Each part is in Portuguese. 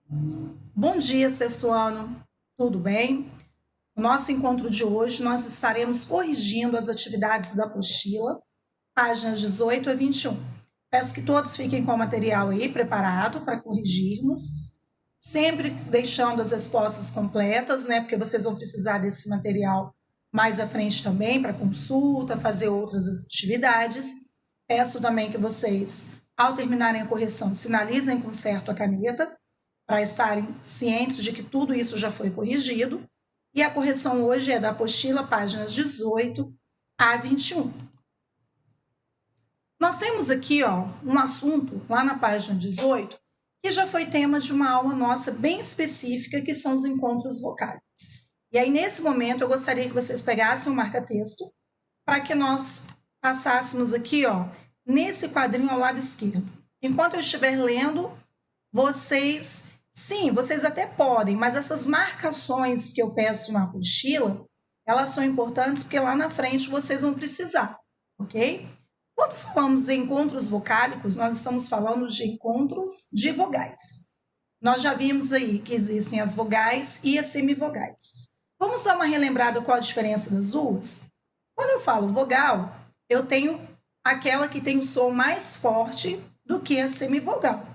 Bom dia, sexto ano. Tudo bem? No nosso encontro de hoje, nós estaremos corrigindo as atividades da apostila, páginas 18 a 21. Peço que todos fiquem com o material aí preparado para corrigirmos, sempre deixando as respostas completas, né? Porque vocês vão precisar desse material mais à frente também para consulta, fazer outras atividades. Peço também que vocês, ao terminarem a correção, sinalizem com certo a caneta para estarem cientes de que tudo isso já foi corrigido. E a correção hoje é da apostila, páginas 18 a 21. Nós temos aqui um assunto lá na página 18 que já foi tema de uma aula nossa bem específica, que são os encontros vocálicos. E aí, nesse momento, eu gostaria que vocês pegassem o marca-texto para que nós passássemos aqui, nesse quadrinho ao lado esquerdo. Enquanto eu estiver lendo, vocês até podem, mas essas marcações que eu peço na apostila, elas são importantes porque lá na frente vocês vão precisar, ok? Quando falamos em encontros vocálicos, nós estamos falando de encontros de vogais. Nós já vimos aí que existem as vogais e as semivogais. Vamos dar uma relembrada qual a diferença das duas? Quando eu falo vogal, eu tenho aquela que tem o som mais forte do que a semivogal.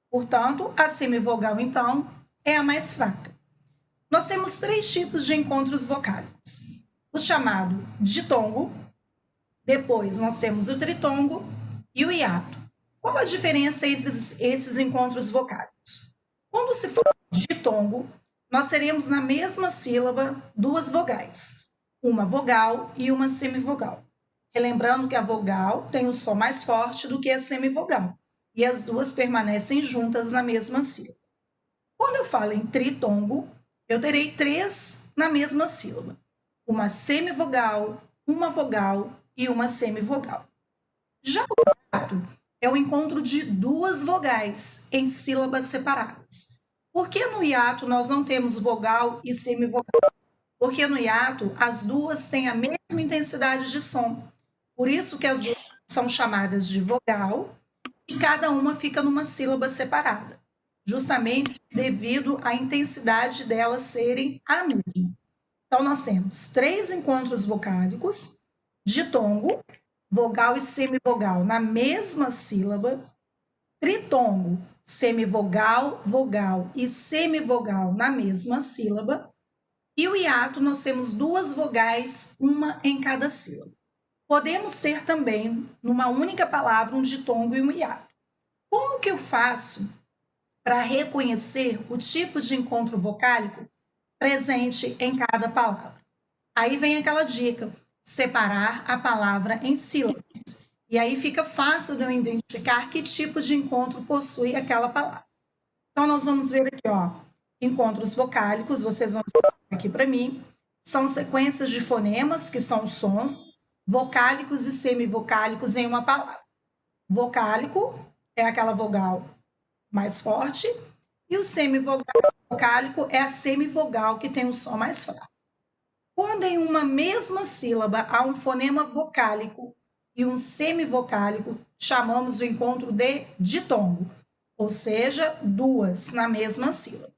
Portanto, a semivogal, então, é a mais fraca. Nós temos 3 tipos de encontros vocálicos. O chamado ditongo, depois nós temos o tritongo e o hiato. Qual a diferença entre esses encontros vocálicos? Quando se for ditongo, nós teremos na mesma sílaba 2 vogais, uma vogal e uma semivogal. Relembrando que a vogal tem o som mais forte do que a semivogal, e as duas permanecem juntas na mesma sílaba. Quando eu falo em tritongo, eu terei 3 na mesma sílaba, uma semivogal, uma vogal e uma semivogal. Já o hiato é o encontro de 2 vogais em sílabas separadas. Por que no hiato nós não temos vogal e semivogal? Porque no hiato as duas têm a mesma intensidade de som. Por isso que as duas são chamadas de vogal e cada uma fica numa sílaba separada, justamente devido à intensidade delas serem a mesma. Então, nós temos 3 encontros vocálicos, ditongo, vogal e semivogal na mesma sílaba, tritongo, semivogal, vogal e semivogal na mesma sílaba, e o hiato nós temos 2 vogais, uma em cada sílaba. Podemos ter também, numa única palavra, um ditongo e um hiato. Como que eu faço para reconhecer o tipo de encontro vocálico presente em cada palavra? Aí vem aquela dica, separar a palavra em sílabas. E aí fica fácil de eu identificar que tipo de encontro possui aquela palavra. Então, nós vamos ver aqui, encontros vocálicos, vocês vão aqui para mim, são sequências de fonemas, que são sons, vocálicos e semivocálicos em uma palavra. Vocálico é aquela vogal mais forte, e o semivocálico é a semivogal que tem um som mais fraco. Quando em uma mesma sílaba há um fonema vocálico e um semivocálico, chamamos o encontro de ditongo, ou seja, 2 na mesma sílaba.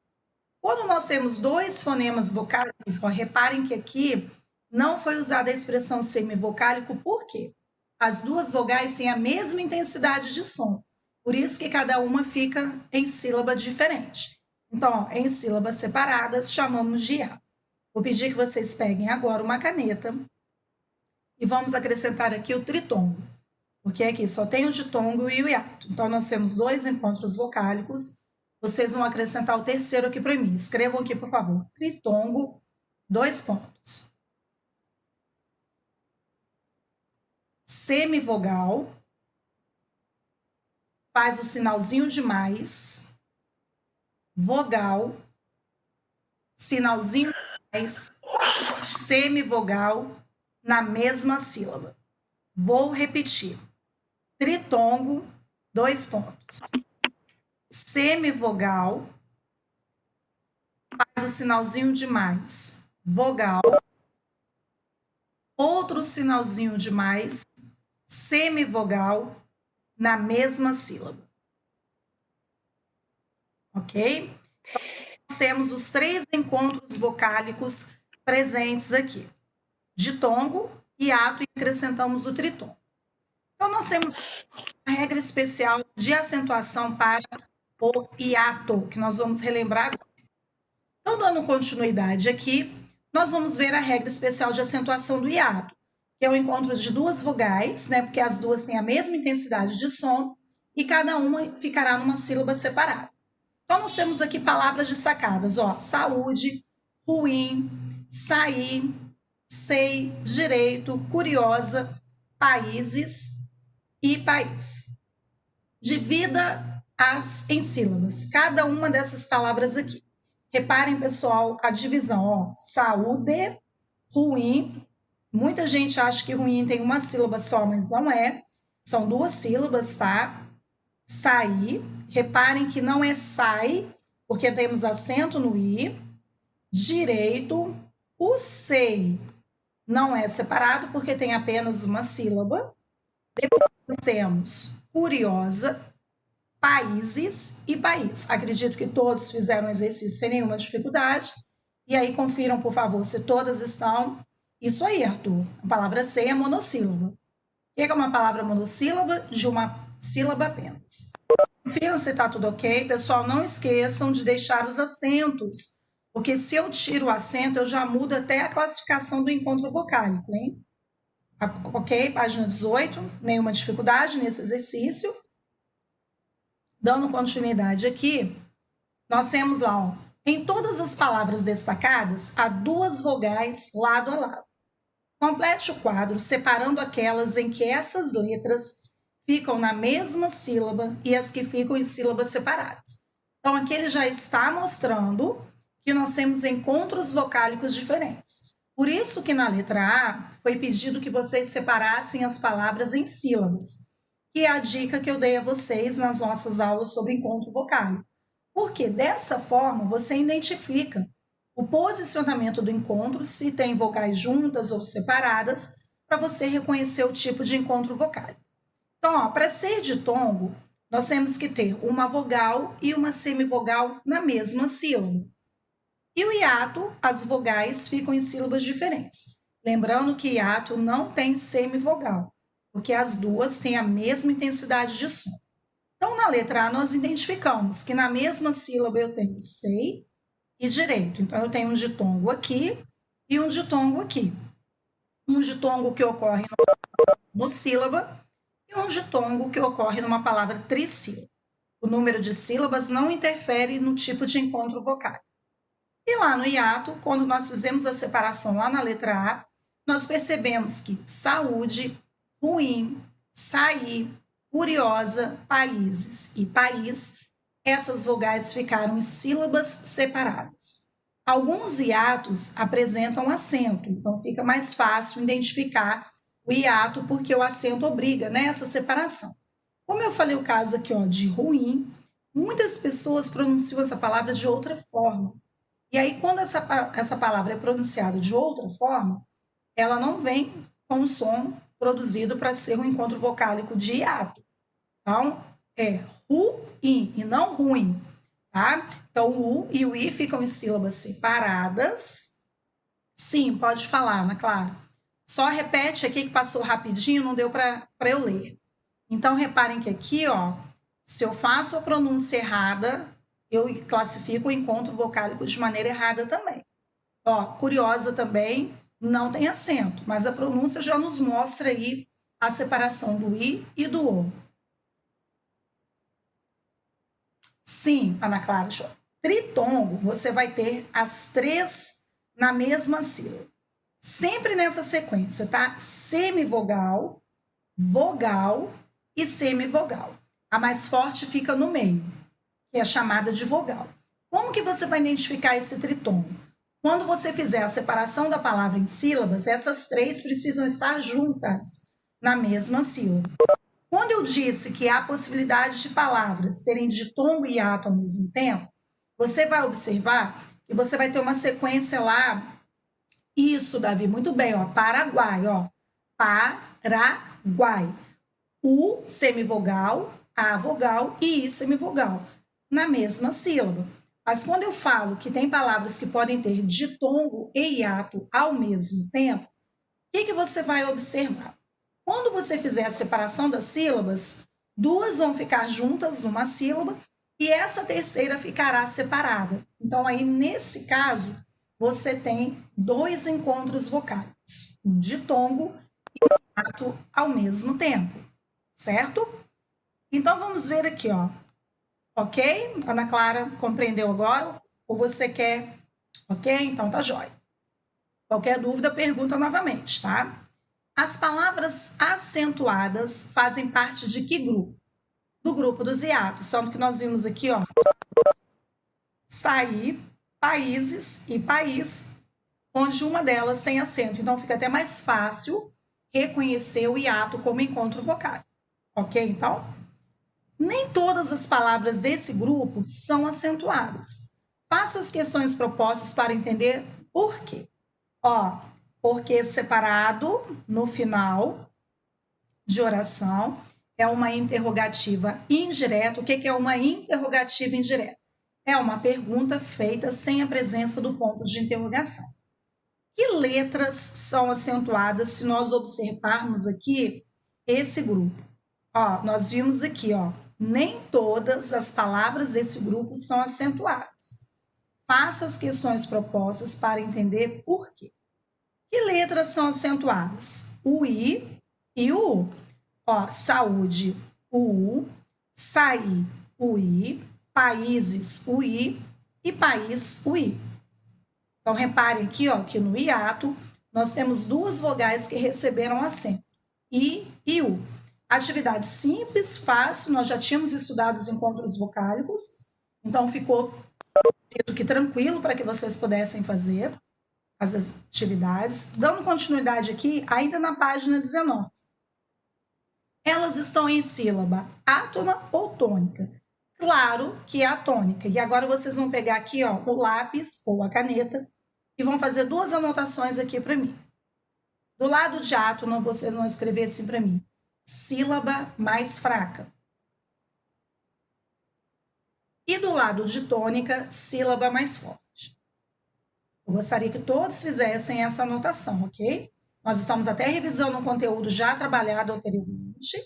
Quando nós temos 2 fonemas vocálicos, reparem que aqui não foi usada a expressão semivocálico, por quê? As 2 vogais têm a mesma intensidade de som, por isso que cada uma fica em sílaba diferente. Então, em sílabas separadas, chamamos de hiato. Vou pedir que vocês peguem agora uma caneta e vamos acrescentar aqui o tritongo, porque aqui só tem o ditongo e o hiato. Então, nós temos 2 encontros vocálicos. Vocês vão acrescentar o terceiro aqui para mim. Escrevam aqui, por favor. Tritongo, 2 pontos. Semivogal, faz o sinalzinho de mais. Vogal, sinalzinho de mais. Semivogal, na mesma sílaba. Vou repetir. Tritongo, 2 pontos. Semivogal, faz o sinalzinho de mais. Vogal, outro sinalzinho de mais, semivogal, na mesma sílaba. Ok? temos os 3 encontros vocálicos presentes aqui. Ditongo, hiato e acrescentamos o tritongo. Então, nós temos a regra especial de acentuação para o hiato, que nós vamos relembrar agora. Então, dando continuidade aqui, nós vamos ver a regra especial de acentuação do hiato, que é o encontro de 2 vogais, né, porque as duas têm a mesma intensidade de som, e cada uma ficará numa sílaba separada. Então, nós temos aqui palavras destacadas, ó, saúde, ruim, sair, sei, direito, curiosa, países e país. Divida as em sílabas, cada uma dessas palavras aqui. Reparem, pessoal, a divisão, ó, saúde, ruim. Muita gente acha que ruim tem uma sílaba só, mas não é. São 2 sílabas, tá? Sair. Reparem que não é sai, porque temos acento no i. Direito. O sei não é separado, porque tem apenas uma sílaba. Depois temos curiosa, países e país. Acredito que todos fizeram o exercício sem nenhuma dificuldade. E aí, confiram, por favor, se todas estão. Isso aí, Arthur. A palavra sei é monossílaba. O que é uma palavra monossílaba? De uma sílaba apenas. Confiram se está tudo ok. Pessoal, não esqueçam de deixar os acentos, porque se eu tiro o acento, eu já mudo até a classificação do encontro vocálico, hein? Ok? Página 18, nenhuma dificuldade nesse exercício. Dando continuidade aqui, nós temos lá, ó, em todas as palavras destacadas, há 2 vogais lado a lado. Complete o quadro separando aquelas em que essas letras ficam na mesma sílaba e as que ficam em sílabas separadas. Então, aqui ele já está mostrando que nós temos encontros vocálicos diferentes. Por isso que na letra A foi pedido que vocês separassem as palavras em sílabas, que é a dica que eu dei a vocês nas nossas aulas sobre encontro vocálico. Porque dessa forma você identifica o posicionamento do encontro, se tem vogais juntas ou separadas, para você reconhecer o tipo de encontro vocálico. Então, para ser ditongo, nós temos que ter uma vogal e uma semivogal na mesma sílaba. E o hiato, as vogais ficam em sílabas diferentes. Lembrando que hiato não tem semivogal, porque as duas têm a mesma intensidade de som. Então, na letra A, nós identificamos que na mesma sílaba eu tenho sei e direito. Então, eu tenho um ditongo aqui e um ditongo aqui. Um ditongo que ocorre numa monossílaba e um ditongo que ocorre numa palavra trissílaba. O número de sílabas não interfere no tipo de encontro vocálico. E lá no hiato, quando nós fizemos a separação lá na letra A, nós percebemos que saúde, ruim, sair, curiosa, países e país, essas vogais ficaram em sílabas separadas. Alguns hiatos apresentam acento, então fica mais fácil identificar o hiato porque o acento obriga nessa separação. Como eu falei o caso aqui, ó, de ruim, muitas pessoas pronunciam essa palavra de outra forma. E aí, quando essa palavra é pronunciada de outra forma, ela não vem com o som produzido para ser um encontro vocálico de hiato. Então, é ruim e não ruim, tá? Então, o U e o I ficam em sílabas separadas. Sim, pode falar, Ana Clara. Só repete aqui que passou rapidinho, não deu para eu ler. Então, reparem que aqui, ó, se eu faço a pronúncia errada, eu classifico o encontro vocálico de maneira errada também. Ó, curiosa também, não tem acento, mas a pronúncia já nos mostra aí a separação do I e do O. Sim, Ana Clara, tritongo, você vai ter as 3 na mesma sílaba. Sempre nessa sequência, tá? Semivogal, vogal e semivogal. A mais forte fica no meio, que é chamada de vogal. Como que você vai identificar esse tritongo? Quando você fizer a separação da palavra em sílabas, essas 3 precisam estar juntas na mesma sílaba. Quando eu disse que há possibilidade de palavras terem ditongo e hiato ao mesmo tempo, você vai observar que você vai ter uma sequência lá. Isso, Davi, muito bem, ó, Paraguai, ó, Paraguai. U semivogal, A vogal e I semivogal, na mesma sílaba. Mas quando eu falo que tem palavras que podem ter ditongo e hiato ao mesmo tempo, o que você vai observar? Quando você fizer a separação das sílabas, duas vão ficar juntas numa sílaba e essa terceira ficará separada. Então, aí, nesse caso, você tem dois encontros vocálicos, um ditongo e um hiato ao mesmo tempo, certo? Então, vamos ver aqui, ó. Ok? Ana Clara compreendeu agora? Ou você quer? Ok? Então tá jóia. Qualquer dúvida, pergunta novamente, tá? As palavras acentuadas fazem parte de que grupo? Do grupo dos hiatos. São que nós vimos aqui, ó. Sair, países e país, onde uma delas sem acento. Então fica até mais fácil reconhecer o hiato como encontro vocal. Ok? Então, nem todas as palavras desse grupo são acentuadas. Faça as questões propostas para entender por quê. Ó, porque separado no final de oração é uma interrogativa indireta. O que é uma interrogativa indireta? É uma pergunta feita sem a presença do ponto de interrogação. Que letras são acentuadas se nós observarmos aqui esse grupo? Ó, nós vimos aqui, ó, nem todas as palavras desse grupo são acentuadas. Faça as questões propostas para entender por quê. Que letras são acentuadas? O I e o U. Ó, saúde, o U, sair, o I, países, o I e país, o I. Então, reparem aqui, ó, que no hiato nós temos duas vogais que receberam acento, I e U. Atividade simples, fácil, nós já tínhamos estudado os encontros vocálicos, então ficou que tranquilo para que vocês pudessem fazer as atividades. Dando continuidade aqui, ainda na página 19. Elas estão em sílaba átona ou tônica? Claro que é a tônica. E agora vocês vão pegar aqui, ó, o lápis ou a caneta e vão fazer duas anotações aqui para mim. Do lado de átona, vocês vão escrever assim para mim: sílaba mais fraca. E do lado de tônica, sílaba mais forte. Eu gostaria que todos fizessem essa anotação, ok? Nós estamos até revisando um conteúdo já trabalhado anteriormente.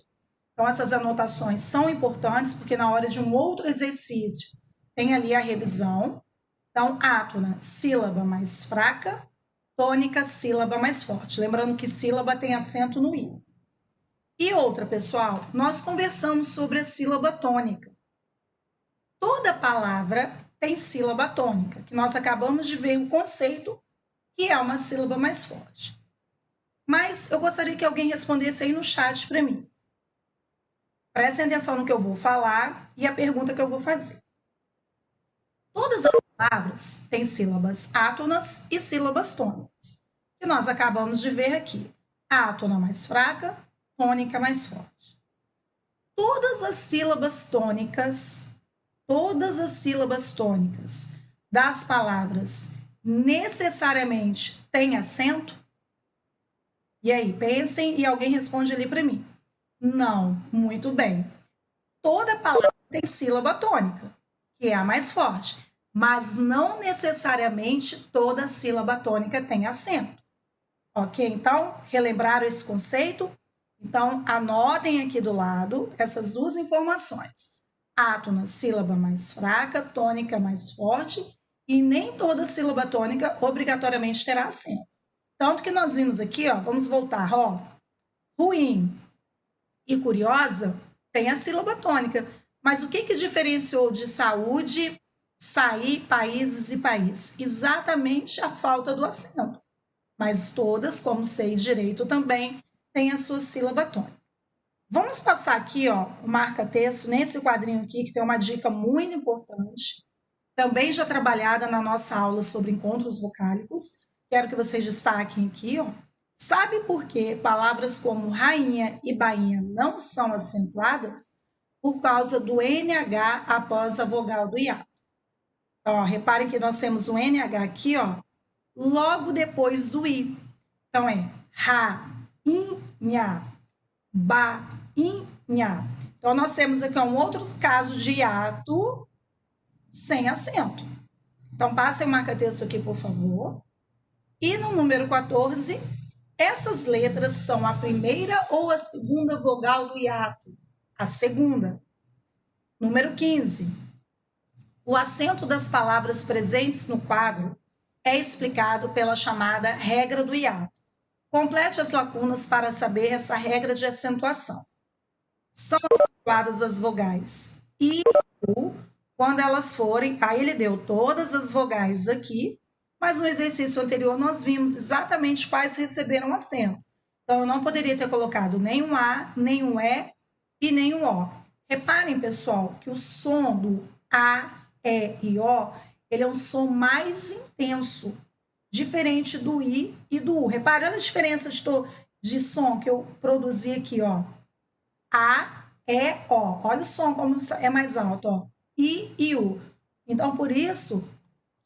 Então, essas anotações são importantes, porque na hora de um outro exercício tem ali a revisão. Então, átona, sílaba mais fraca, tônica, sílaba mais forte. Lembrando que sílaba tem acento no i. E outra, pessoal, nós conversamos sobre a sílaba tônica. Toda palavra tem sílaba tônica, que nós acabamos de ver o conceito, que é uma sílaba mais forte. Mas eu gostaria que alguém respondesse aí no chat para mim. Prestem atenção no que eu vou falar e a pergunta que eu vou fazer. Todas as palavras têm sílabas átonas e sílabas tônicas, que nós acabamos de ver aqui. Átona mais fraca, tônica mais forte. Todas as sílabas tônicas das palavras necessariamente têm acento? E aí, pensem e alguém responde ali para mim. Não, muito bem. Toda palavra tem sílaba tônica, que é a mais forte, mas não necessariamente toda sílaba tônica tem acento. Ok? Então, relembraram esse conceito? Então, anotem aqui do lado essas duas informações. Átona, sílaba mais fraca, tônica mais forte, e nem toda sílaba tônica obrigatoriamente terá acento. Tanto que nós vimos aqui, ó, vamos voltar, ó, ruim e curiosa tem a sílaba tônica. Mas o que diferenciou de saúde, sair, países e país? Exatamente a falta do acento. Mas todas, como sei direito também, têm a sua sílaba tônica. Vamos passar aqui, ó, o marca-texto nesse quadrinho aqui, que tem uma dica muito importante, também já trabalhada na nossa aula sobre encontros vocálicos. Quero que vocês destaquem aqui, ó. Sabe por que palavras como rainha e bainha não são acentuadas? Por causa do NH após a vogal do hiato. Então, ó, reparem que nós temos um NH aqui, ó, logo depois do I. Então, é rainha, bainha. Então, nós temos aqui um outro caso de hiato sem acento. Então, passem o marca-texto aqui, por favor. E no número 14, essas letras são a primeira ou a segunda vogal do hiato? A segunda. Número 15. O acento das palavras presentes no quadro é explicado pela chamada regra do hiato. Complete as lacunas para saber essa regra de acentuação. São acentuadas as vogais I e U quando elas forem... Aí ele deu todas as vogais aqui, mas no exercício anterior nós vimos exatamente quais receberam acento. Então, eu não poderia ter colocado nem um A, nem um E e nem um O. Reparem, pessoal, que o som do A, E e O, ele é um som mais intenso, diferente do I e do U. Repare, olha a diferença de som que eu produzi aqui, ó. A, E, O. Olha o som como é mais alto, ó. I e U. Então, por isso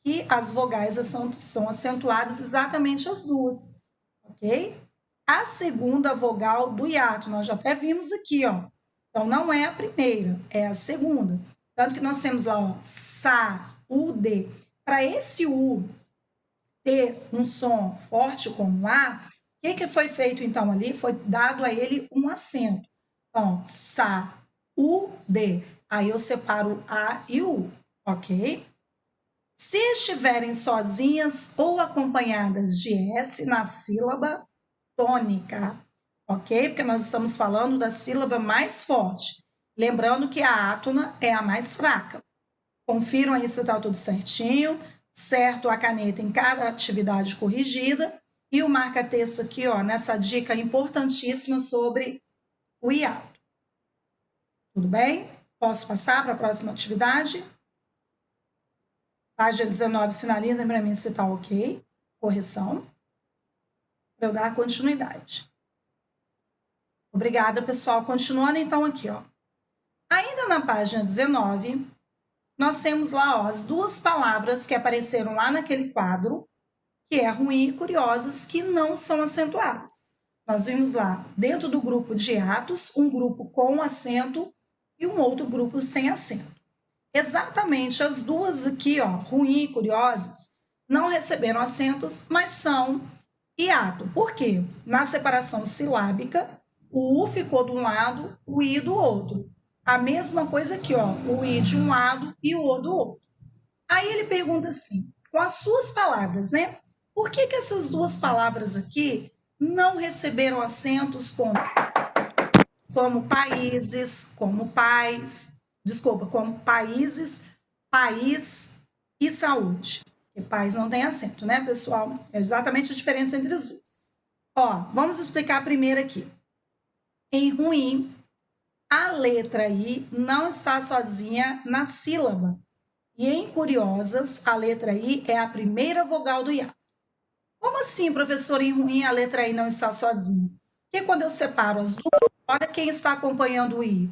que as vogais são acentuadas exatamente as duas, ok? A segunda vogal do hiato, nós já até vimos aqui, ó. Então, não é a primeira, é a segunda. Tanto que nós temos lá, ó, sa, u, d. Para esse U ter um som forte como A, o que foi feito, então, ali? Foi dado a ele um acento. Então, sa, u, d. Aí eu separo A e U, ok? Se estiverem sozinhas ou acompanhadas de S na sílaba tônica, ok? Porque nós estamos falando da sílaba mais forte. Lembrando que a átona é a mais fraca. Confiram aí se está tudo certinho, certo a caneta em cada atividade corrigida e o marca-texto aqui, ó, nessa dica importantíssima sobre o hiato. Tudo bem? Posso passar para a próxima atividade? Página 19, sinalizem para mim se está ok. Correção. Para eu dar continuidade. Obrigada, pessoal. Continuando, então, aqui, ó. Ainda na página 19, nós temos lá, ó, as duas palavras que apareceram lá naquele quadro, que é ruim e curiosas, que não são acentuadas. Nós vimos lá, dentro do grupo de hiatos, um grupo com acento e um outro grupo sem acento. Exatamente as duas aqui, ó, ruim e curiosas, não receberam acentos, mas são hiato. Por quê? Na separação silábica, o U ficou de um lado, o I do outro. A mesma coisa aqui, ó, o I de um lado e o O do outro. Aí ele pergunta assim, com as suas palavras, né? Por que essas duas palavras aqui não receberam acentos como países, como pais, como países, país e saúde? Porque pais não tem acento, né, pessoal? É exatamente a diferença entre as duas. Ó, vamos explicar primeiro aqui. Em ruim, a letra I não está sozinha na sílaba. E em curiosas, a letra I é a primeira vogal do hiato. Como assim, professor, em ruim a letra I não está sozinha? Porque quando eu separo as duas, olha quem está acompanhando o I.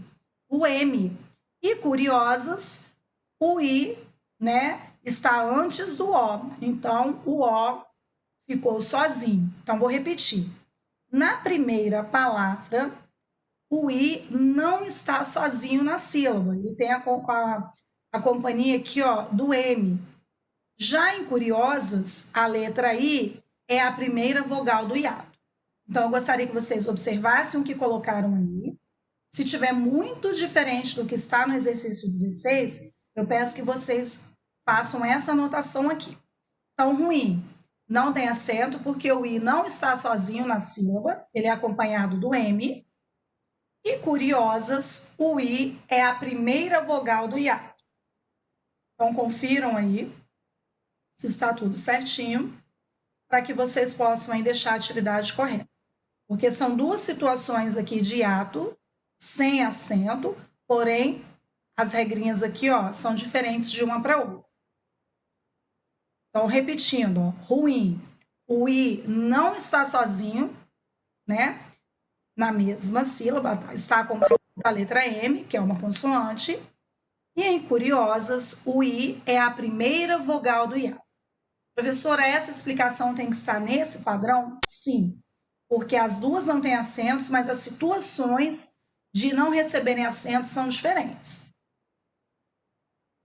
O M. E curiosas, o I, né, está antes do O. Então, o O ficou sozinho. Então, vou repetir. Na primeira palavra, o I não está sozinho na sílaba. Ele tem a companhia aqui, ó, do M. Já em curiosas, a letra I é a primeira vogal do hiato. Então, eu gostaria que vocês observassem o que colocaram aí. Se tiver muito diferente do que está no exercício 16, eu peço que vocês façam essa anotação aqui. Então, ruim, não tem acento, porque o I não está sozinho na sílaba, ele é acompanhado do M. E curiosas, o I é a primeira vogal do hiato. Então, confiram aí se está tudo certinho, para que vocês possam aí deixar a atividade correta. Porque são duas situações aqui de hiato, sem acento, porém, as regrinhas aqui, ó, são diferentes de uma para outra. Então, repetindo, ó, ruim, o I não está sozinho, né? Na mesma sílaba, está acompanhado da letra M, que é uma consoante, e em curiosas, o I é a primeira vogal do hiato. Professora, essa explicação tem que estar nesse padrão? Sim, porque as duas não têm acentos, mas as situações de não receberem acentos são diferentes.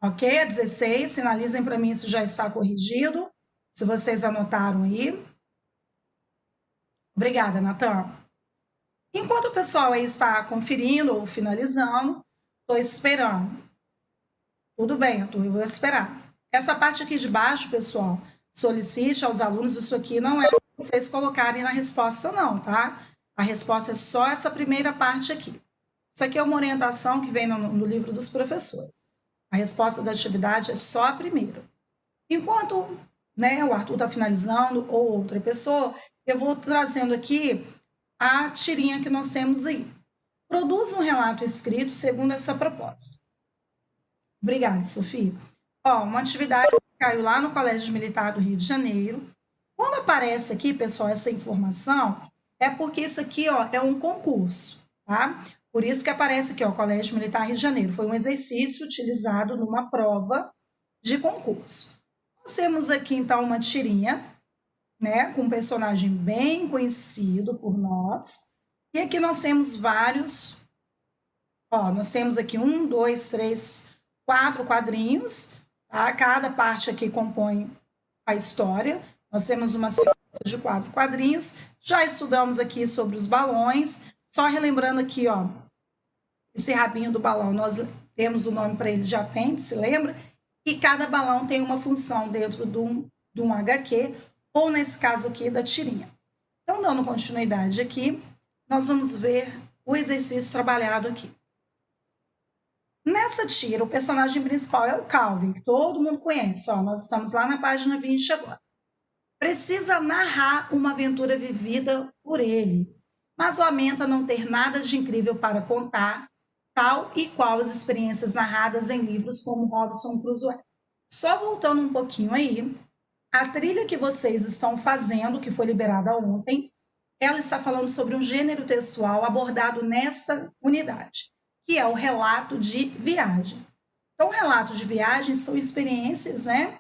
Ok? A 16, sinalizem para mim se já está corrigido, se vocês anotaram aí. Obrigada, Natan. Enquanto o pessoal aí está conferindo ou finalizando, estou esperando. Tudo bem, Arthur, eu vou esperar. Essa parte aqui de baixo, pessoal, solicite aos alunos, isso aqui não é para vocês colocarem na resposta não, tá? A resposta é só essa primeira parte aqui. Isso aqui é uma orientação que vem no livro dos professores. A resposta da atividade é só a primeira. Enquanto, né, o Arthur está finalizando ou outra pessoa, eu vou trazendo aqui a tirinha que nós temos aí. Produza um relato escrito segundo essa proposta. Obrigada, Sofia. Ó, uma atividade que caiu lá no Colégio Militar do Rio de Janeiro. Quando aparece aqui, pessoal, essa informação, é porque isso aqui, ó, é um concurso, tá? Por isso que aparece aqui, ó, Colégio Militar Rio de Janeiro. Foi um exercício utilizado numa prova de concurso. Nós temos aqui, então, uma tirinha, né, com um personagem bem conhecido por nós. E aqui nós temos vários, ó, nós temos aqui 1, 2, 3, 4 quadrinhos, tá? Cada parte aqui compõe a história. Nós temos uma sequência de 4 quadrinhos. Já estudamos aqui sobre os balões. Só relembrando aqui, ó, esse rabinho do balão, nós temos o nome para ele de apêndice, lembra? E cada balão tem uma função dentro de um HQ, ou nesse caso aqui, da tirinha. Então, dando continuidade aqui, nós vamos ver o exercício trabalhado aqui. Nessa tira, o personagem principal é o Calvin, que todo mundo conhece. Ó, nós estamos lá na página 20 agora. Precisa narrar uma aventura vivida por ele, mas lamenta não ter nada de incrível para contar, tal e qual as experiências narradas em livros como Robinson Crusoe. Só voltando um pouquinho aí, a trilha que vocês estão fazendo, que foi liberada ontem, ela está falando sobre um gênero textual abordado nesta unidade, que é o relato de viagem. Então, relatos de viagem são experiências, né,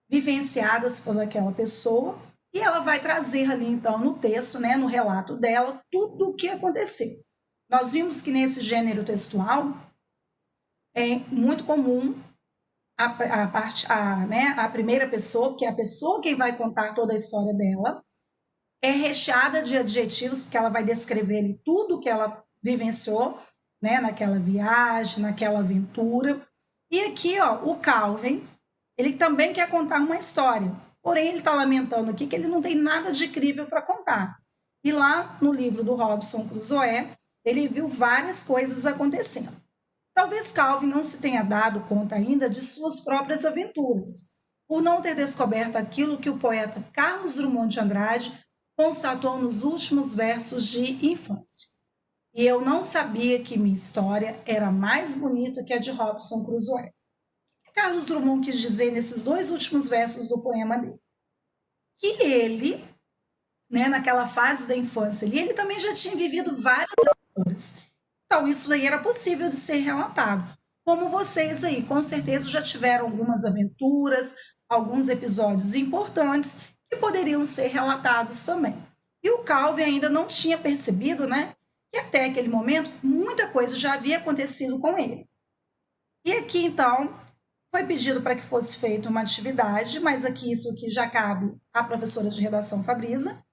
vivenciadas por aquela pessoa, e ela vai trazer ali, então, no texto, né, no relato dela, tudo o que aconteceu. Nós vimos que nesse gênero textual é muito comum a primeira pessoa, que é a pessoa quem vai contar toda a história dela, é recheada de adjetivos, porque ela vai descrever ali tudo que ela vivenciou, né, naquela viagem, naquela aventura. E aqui, ó, o Calvin, ele também quer contar uma história, porém ele está lamentando aqui que ele não tem nada de incrível para contar. E lá no livro do Robinson Crusoe, ele viu várias coisas acontecendo. Talvez Calvin não se tenha dado conta ainda de suas próprias aventuras, por não ter descoberto aquilo que o poeta Carlos Drummond de Andrade constatou nos últimos versos de infância. E eu não sabia que minha história era mais bonita que a de Robinson Crusoe. O que Carlos Drummond quis dizer nesses 2 últimos versos do poema dele? Que ele, né, naquela fase da infância ali, ele também já tinha vivido várias aventuras. Então, isso daí era possível de ser relatado. Como vocês aí, com certeza já tiveram algumas aventuras, alguns episódios importantes que poderiam ser relatados também. E o Calvin ainda não tinha percebido, né, que até aquele momento muita coisa já havia acontecido com ele. E aqui, então, foi pedido para que fosse feita uma atividade, mas aqui isso aqui já cabe à professora de redação Fabrisa,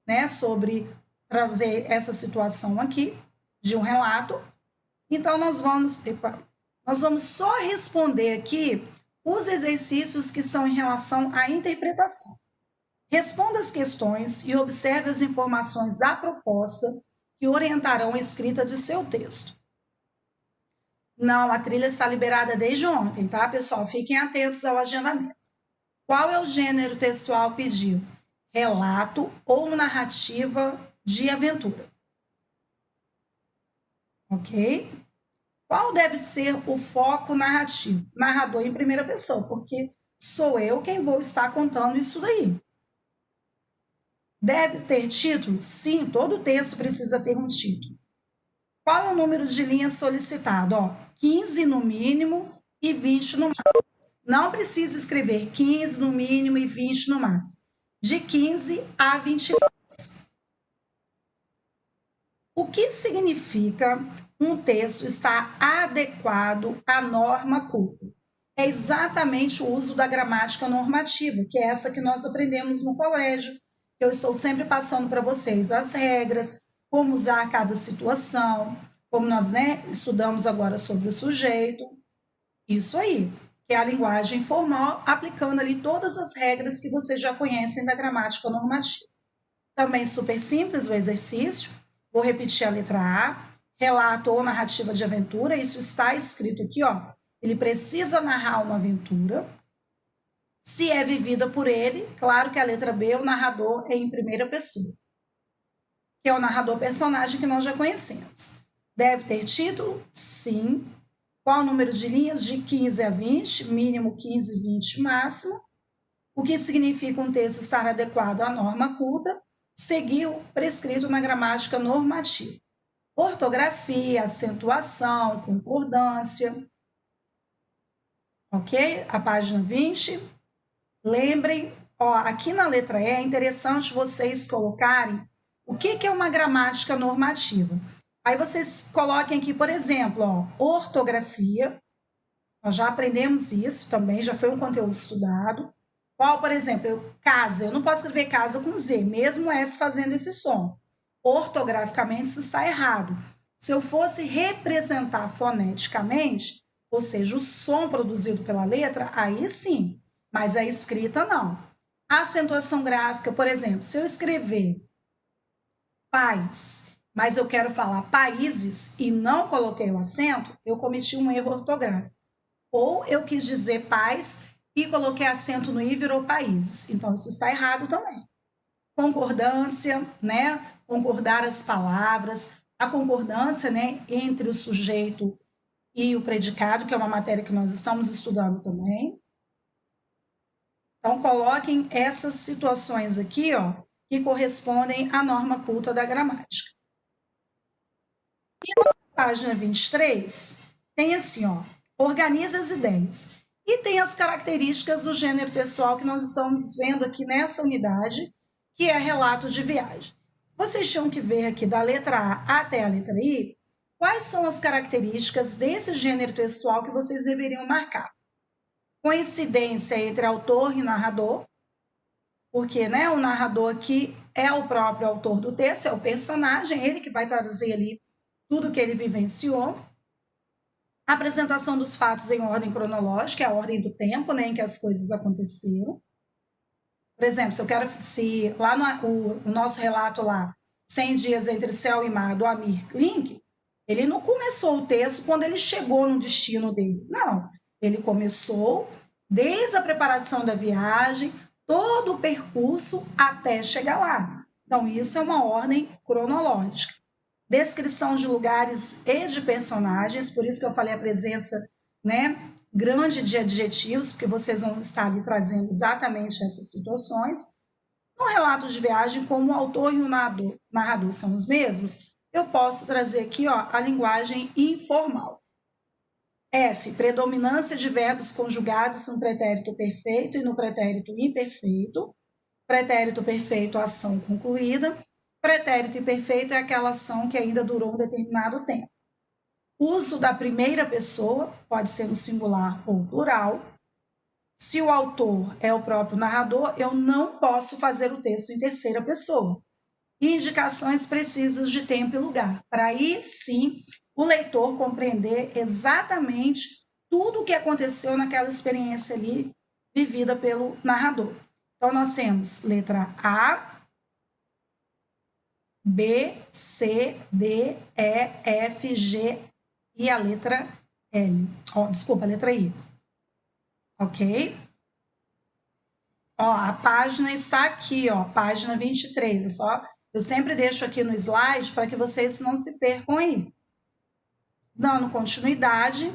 né, sobre trazer essa situação aqui de um relato. Então, nós vamos só responder aqui os exercícios que são em relação à interpretação. Responda as questões e observe as informações da proposta que orientarão a escrita de seu texto. Não, a trilha está liberada desde ontem, tá, pessoal? Fiquem atentos ao agendamento. Qual é o gênero textual pedido? Relato ou narrativa de aventura. Ok? Qual deve ser o foco narrativo? Narrador em primeira pessoa, porque sou eu quem vou estar contando isso daí. Deve ter título? Sim, todo texto precisa ter um título. Qual é o número de linhas solicitado? 15 no mínimo e 20 no máximo. Não precisa escrever 15 no mínimo e 20 no máximo. De 15 a 20 linhas. O que significa um texto estar adequado à norma culta? é exatamente o uso da gramática normativa, que é essa que nós aprendemos no colégio, que eu estou sempre passando para vocês as regras, como usar cada situação, como nós, né, estudamos agora sobre o sujeito. Isso aí, que é a linguagem formal, aplicando ali todas as regras que vocês já conhecem da gramática normativa. Também super simples o exercício. Vou repetir a letra A. Relato ou narrativa de aventura. Isso está escrito aqui, ó. Ele precisa narrar uma aventura. Se é vivida por ele, claro que a letra B, o narrador é em primeira pessoa, que é o narrador personagem que nós já conhecemos. Deve ter título? Sim. Qual o número de linhas? De 15 a 20, mínimo 15, 20, máximo. O que significa um texto estar adequado à norma culta? Seguir o prescrito na gramática normativa. Ortografia, acentuação, concordância. Ok? A página 20. Lembrem, ó, aqui na letra E é interessante vocês colocarem o que é uma gramática normativa. Aí vocês coloquem aqui, por exemplo, ó, ortografia. Nós já aprendemos isso também, já foi um conteúdo estudado. Qual, por exemplo, casa. Eu não posso escrever casa com Z, mesmo S fazendo esse som. Ortograficamente, isso está errado. Se eu fosse representar foneticamente, ou seja, o som produzido pela letra, aí sim, mas a escrita não. A acentuação gráfica, por exemplo, se eu escrever pais, mas eu quero falar países e não coloquei o acento, eu cometi um erro ortográfico. Ou eu quis dizer pais e coloquei acento no i, virou países. Então, isso está errado também. Concordância, né? Concordar as palavras. A concordância, né, entre o sujeito e o predicado, que é uma matéria que nós estamos estudando também. Então, coloquem essas situações aqui, ó, que correspondem à norma culta da gramática. E na página 23, tem assim, ó, organiza as ideias. E tem as características do gênero textual que nós estamos vendo aqui nessa unidade, que é relato de viagem. Vocês tinham que ver aqui da letra A até a letra I, quais são as características desse gênero textual que vocês deveriam marcar. Coincidência entre autor e narrador, porque, né, o narrador aqui é o próprio autor do texto, é o personagem, ele que vai trazer ali tudo que ele vivenciou. A apresentação dos fatos em ordem cronológica, é a ordem do tempo, né, em que as coisas aconteceram. Por exemplo, se eu quero, se lá o nosso relato lá, 100 dias entre céu e mar, do Amir Klink, ele não começou o texto quando ele chegou no destino dele. Não, ele começou desde a preparação da viagem, todo o percurso até chegar lá. Então, isso é uma ordem cronológica. Descrição de lugares e de personagens, por isso que eu falei a presença, né, grande de adjetivos, porque vocês vão estar ali trazendo exatamente essas situações. No relato de viagem, como o autor e o narrador são os mesmos, eu posso trazer aqui, ó, a linguagem informal. F, predominância de verbos conjugados no pretérito perfeito e no pretérito imperfeito. Pretérito perfeito, ação concluída. Pretérito imperfeito é aquela ação que ainda durou um determinado tempo. Uso da primeira pessoa, pode ser no singular ou plural. Se o autor é o próprio narrador, eu não posso fazer o texto em terceira pessoa. E indicações precisas de tempo e lugar, para aí sim o leitor compreender exatamente tudo o que aconteceu naquela experiência ali vivida pelo narrador. Então, nós temos letra A, B, C, D, E, F, G e a letra L. Desculpa, a letra I. Ok? Ó, a página está aqui, ó, página 23. É só, eu sempre deixo aqui no slide para que vocês não se percam aí. Dando continuidade,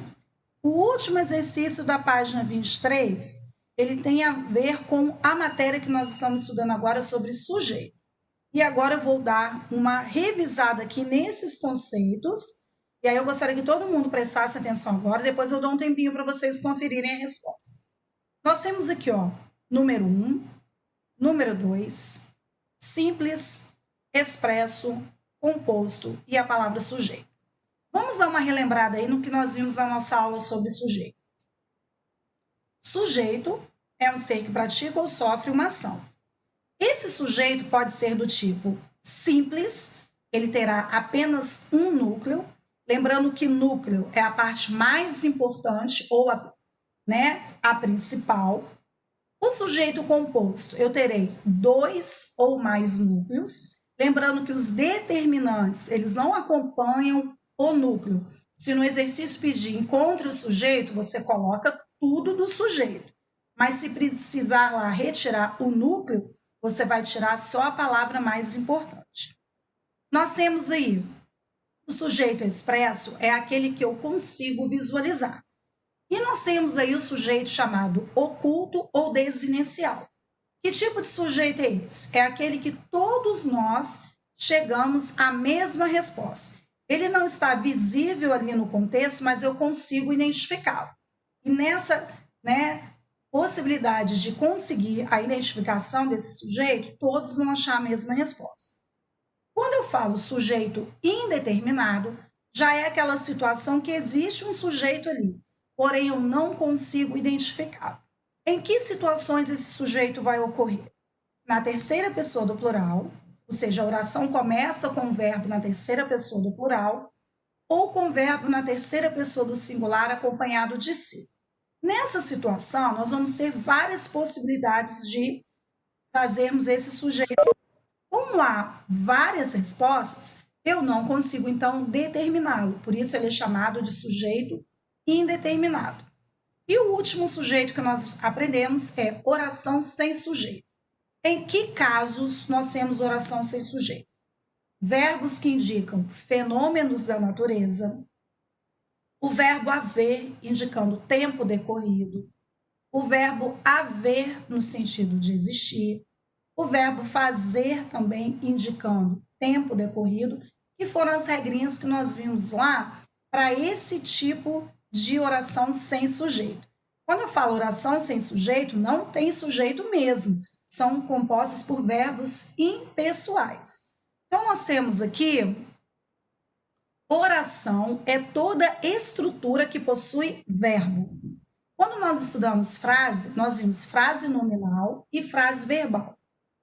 o último exercício da página 23, ele tem a ver com a matéria que nós estamos estudando agora sobre sujeito. E agora eu vou dar uma revisada aqui nesses conceitos, e aí eu gostaria que todo mundo prestasse atenção agora, depois eu dou um tempinho para vocês conferirem a resposta. Nós temos aqui, ó, número 1, número 2, simples, expresso, composto e a palavra sujeito. Vamos dar uma relembrada aí no que nós vimos na nossa aula sobre sujeito. Sujeito é um ser que pratica ou sofre uma ação. Esse sujeito pode ser do tipo simples, ele terá apenas um núcleo, lembrando que núcleo é a parte mais importante ou a principal. O sujeito composto, eu terei 2 ou mais núcleos, lembrando que os determinantes, eles não acompanham o núcleo. Se no exercício pedir encontre o sujeito, você coloca tudo do sujeito. Mas se precisar lá retirar o núcleo, você vai tirar só a palavra mais importante. Nós temos aí o sujeito expresso, é aquele que eu consigo visualizar. E nós temos aí o sujeito chamado oculto ou desinencial. Que tipo de sujeito é esse? É aquele que todos nós chegamos à mesma resposta. Ele não está visível ali no contexto, mas eu consigo identificá-lo. E nessa possibilidade de conseguir a identificação desse sujeito, todos vão achar a mesma resposta. Quando eu falo sujeito indeterminado, já é aquela situação que existe um sujeito ali, porém eu não consigo identificar. Em que situações esse sujeito vai ocorrer? Na terceira pessoa do plural, ou seja, a oração começa com o verbo na terceira pessoa do plural, ou com o verbo na terceira pessoa do singular acompanhado de si. Nessa situação, nós vamos ter várias possibilidades de trazermos esse sujeito. Como há várias respostas, eu não consigo, então, determiná-lo. Por isso, ele é chamado de sujeito indeterminado. E o último sujeito que nós aprendemos é oração sem sujeito. Em que casos nós temos oração sem sujeito? Verbos que indicam fenômenos da natureza, o verbo haver indicando tempo decorrido, o verbo haver no sentido de existir, o verbo fazer também indicando tempo decorrido, que foram as regrinhas que nós vimos lá para esse tipo de oração sem sujeito. Quando eu falo oração sem sujeito, não tem sujeito mesmo, são compostas por verbos impessoais. Então, nós temos aqui, oração é toda estrutura que possui verbo. Quando nós estudamos frase, nós vimos frase nominal e frase verbal.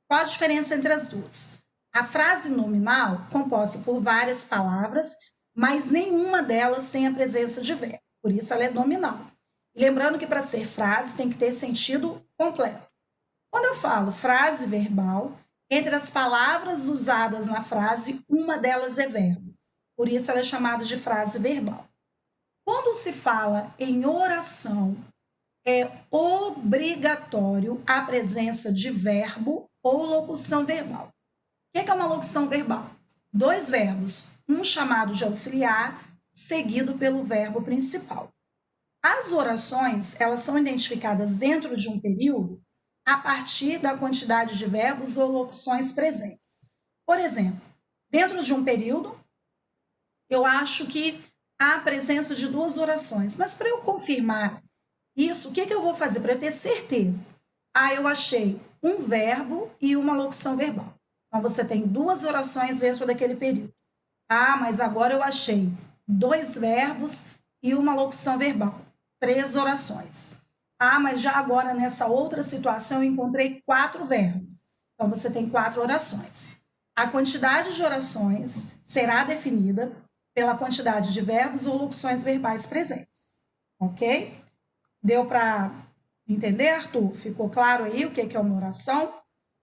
Qual a diferença entre as duas? A frase nominal, composta por várias palavras, mas nenhuma delas tem a presença de verbo, por isso ela é nominal. Lembrando que para ser frase tem que ter sentido completo. Quando eu falo frase verbal, entre as palavras usadas na frase, uma delas é verbo, por isso ela é chamada de frase verbal. Quando se fala em oração, é obrigatório a presença de verbo ou locução verbal. O que é uma locução verbal? 2 verbos, um chamado de auxiliar, seguido pelo verbo principal. As orações, elas são identificadas dentro de um período a partir da quantidade de verbos ou locuções presentes. Por exemplo, dentro de um período, eu acho que há a presença de 2 orações, mas para eu confirmar isso, o que eu vou fazer para eu ter certeza? Eu achei um verbo e uma locução verbal. Então, você tem 2 orações dentro daquele período. Mas agora eu achei 2 verbos e uma locução verbal. 3 orações. Mas já agora, nessa outra situação, eu encontrei 4 verbos. Então, você tem 4 orações. A quantidade de orações será definida pela quantidade de verbos ou locuções verbais presentes. Ok? Deu para entender, Arthur? Ficou claro aí o que é uma oração?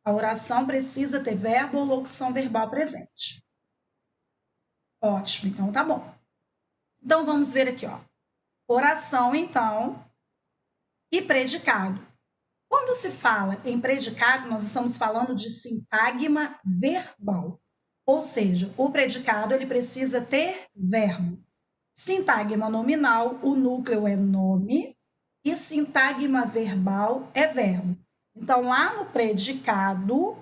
A oração precisa ter verbo ou locução verbal presente. Ótimo, então tá bom. Então vamos ver aqui, ó. Oração, então, e predicado. Quando se fala em predicado, nós estamos falando de sintagma verbal. Ou seja, o predicado ele precisa ter verbo. Sintagma nominal, o núcleo é nome, e sintagma verbal é verbo. Então, lá no predicado,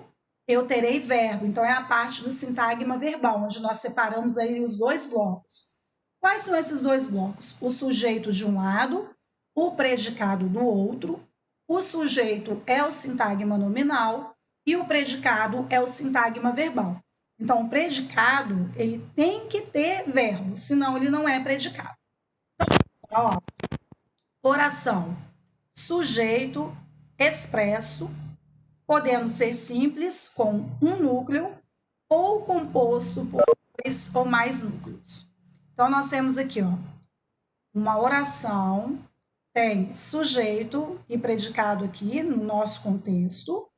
eu terei verbo. Então, é a parte do sintagma verbal, onde nós separamos aí os 2 blocos. Quais são esses 2 blocos? O sujeito de um lado, o predicado do outro. O sujeito é o sintagma nominal e o predicado é o sintagma verbal. Então, o predicado, ele tem que ter verbo, senão ele não é predicado. Então, ó, oração. sujeito expresso, podendo ser simples, com um núcleo, ou composto por 2 ou mais núcleos. Então, nós temos aqui, ó, uma oração, tem sujeito e predicado aqui, no nosso contexto.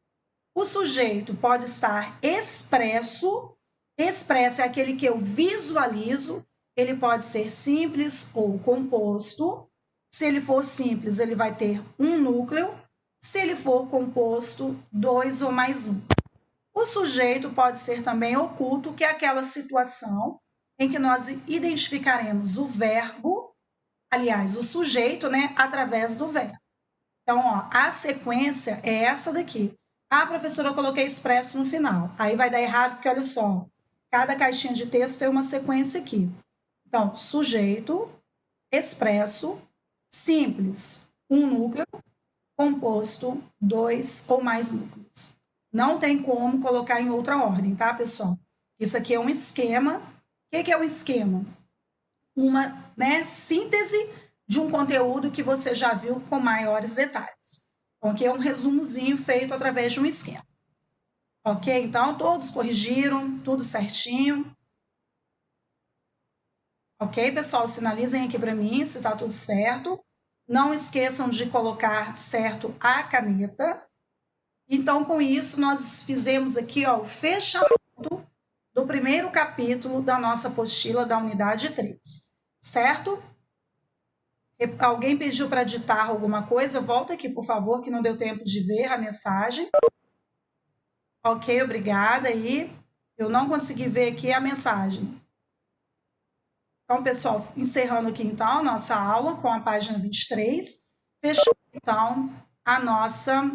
O sujeito pode estar expresso, expresso é aquele que eu visualizo, ele pode ser simples ou composto. Se ele for simples, ele vai ter um núcleo. Se ele for composto, 2 ou mais núcleos. O sujeito pode ser também oculto, que é aquela situação em que nós identificaremos o verbo, aliás, o sujeito, né, através do verbo. Então, ó, a sequência é essa daqui. Ah, professora, eu coloquei expresso no final. Aí vai dar errado, porque olha só, cada caixinha de texto tem uma sequência aqui. Então, sujeito, expresso, simples, um núcleo, composto, 2 ou mais núcleos. Não tem como colocar em outra ordem, tá, pessoal? Isso aqui é um esquema. O que é um esquema? Uma, né, síntese de um conteúdo que você já viu com maiores detalhes. Então, aqui é um resumozinho feito através de um esquema. Ok? Então, todos corrigiram, tudo certinho. Ok, pessoal? Sinalizem aqui para mim se está tudo certo. Não esqueçam de colocar certo a caneta. Então, com isso, nós fizemos aqui, ó, o fechamento do primeiro capítulo da nossa apostila da unidade 3, certo? Alguém pediu para ditar alguma coisa? Volta aqui, por favor, que não deu tempo de ver a mensagem. Ok, obrigada. E eu não consegui ver aqui a mensagem. Então, pessoal, encerrando aqui, então, a nossa aula com a página 23. Fechando, então, a nossa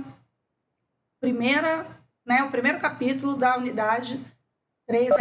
primeira, né, o primeiro capítulo da unidade 3